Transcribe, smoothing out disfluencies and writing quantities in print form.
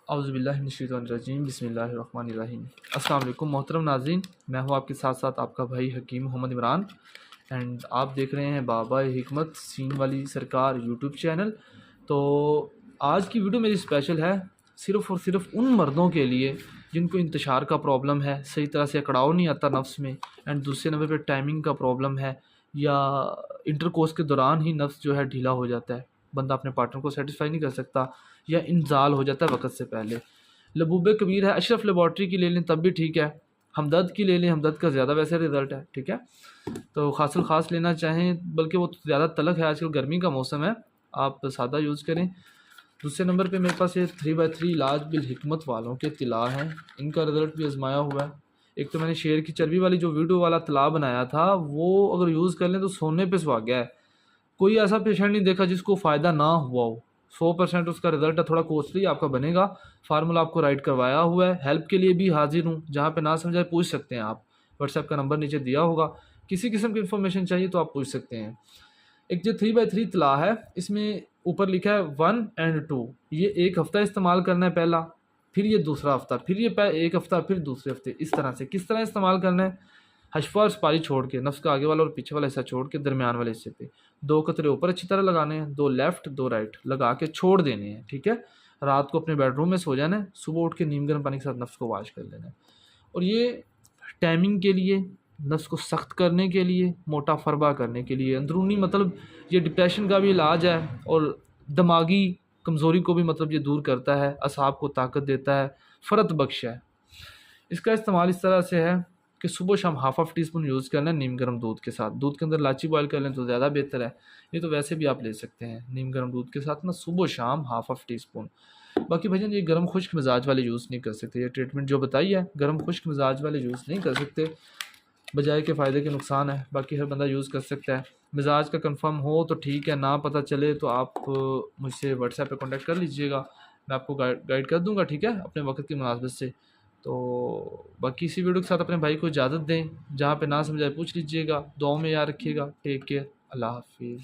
औज़ुबिल्लाहिमिनश्शैतानिर्रजीम बिस्मिल्लाहिर्रहमानिर्रहीम। अस्सलाम वालेकुम मोहतरम नाज़रीन, मैं हूँ आपके साथ साथ आपका भाई हकीम मोहम्मद इमरान एंड आप देख रहे हैं बाबा हिकमत सीन वाली सरकार यूट्यूब चैनल। तो आज की वीडियो मेरी स्पेशल है सिर्फ़ और सिर्फ उन मर्दों के लिए जिनको इंतशार का प्रॉब्लम है, सही तरह से अकड़ाव नहीं आता नफ्स में, एंड दूसरे नंबर पे टाइमिंग का प्रॉब्लम है, या इंटरकोर्स के दौरान ही नफ्स जो है ढीला हो जाता है, बंदा अपने पार्टनर को सेटिस्फाई नहीं कर सकता, या इंजाल हो जाता है वक्त से पहले। लबूब कबीर है, अशरफ लेबॉर्ट्री की ले लें तब भी ठीक है, हमदर्द की ले लें, हमदर्द का ज़्यादा वैसे रिज़ल्ट है, ठीक है। तो खासुल ख़ास लेना चाहें, बल्कि वो ज़्यादा तलख है, आजकल गर्मी का मौसम है, आप सादा यूज़ करें। दूसरे नंबर पे मेरे पास ये 3x3 इलाज बिल हिकमत वालों के तिला हैं, इनका रिज़ल्ट भी आजमाया हुआ है। एक तो मैंने शेर की चर्बी वाली जो वीडियो वाला तिला बनाया था, वो अगर यूज़ कर लें तो सोने पे सुहागा है। कोई ऐसा पेशेंट नहीं देखा जिसको फ़ायदा ना हुआ हो। 100% उसका रिज़ल्ट है, थोड़ा कॉस्टली आपका बनेगा। फार्मूला आपको राइट करवाया हुआ है। हेल्प के लिए भी हाजिर हूँ, जहाँ पे ना समझाए पूछ सकते हैं आप। व्हाट्सएप का नंबर नीचे दिया होगा, किसी किस्म की इन्फॉर्मेशन चाहिए तो आप पूछ सकते हैं। एक जो 3x3 तला है, इसमें ऊपर लिखा है 1 और 2। ये एक हफ़्ता इस्तेमाल करना है पहला, फिर ये दूसरा हफ़्ता, फिर ये एक हफ़्ता, फिर दूसरे हफ़्ते, इस तरह से। किस तरह इस्तेमाल करना है? हशफा और सुपारी छोड़ के, नफ्स का आगे वाला और पीछे वाला हिस्सा छोड़ के, दरमियान वाले हिस्से पे 2 कतरे ऊपर अच्छी तरह लगाने हैं, 2 लेफ़्ट 2 राइट लगा के छोड़ देने हैं, ठीक है। रात को अपने बेडरूम में सो जाना है, सुबह उठ के नीम गर्म पानी के साथ नफ्स को वॉश कर लेना है। और ये टाइमिंग के लिए, नफ्स को सख्त करने के लिए, मोटा फरबा करने के लिए, अंदरूनी मतलब ये डिप्रेशन का भी इलाज है, और दिमागी कमज़ोरी को भी मतलब ये दूर करता है, असाब को ताकत देता है, फ़रत बख्श है। इसका इस्तेमाल इस तरह से है कि सुबह शाम हाफ़ टी स्पून यूज़ करना है नीम गर्म दूध के साथ। दूध के अंदर इलायची बॉयल कर लें तो ज़्यादा बेहतर है, नहीं तो वैसे भी आप ले सकते हैं नीम गर्म दूध के साथ ना, सुबह शाम हाफ़ टी स्पून। बाकी भाईजान ये गर्म खुश्क मिजाज वाले यूज़ नहीं कर सकते, ये ट्रीटमेंट जो बताई है गर्म खुश्क मिजाज वाले यूज़ नहीं कर सकते, बजाय के फ़ायदे के नुकसान है। बाकी हर बंदा यूज़ कर सकता है। मिजाज का कंफर्म हो तो ठीक है, ना पता चले तो आप मुझसे व्हाट्सएप पे कांटेक्ट कर लीजिएगा, मैं आपको गाइड कर दूँगा, ठीक है, अपने वक्त की मुनासबत से। तो बाकी इसी वीडियो के साथ अपने भाई को इजाज़त दें, जहाँ पे ना समझाए पूछ लीजिएगा, दुआओं में याद रखिएगा। टेक केयर, अल्लाह हाफिज़।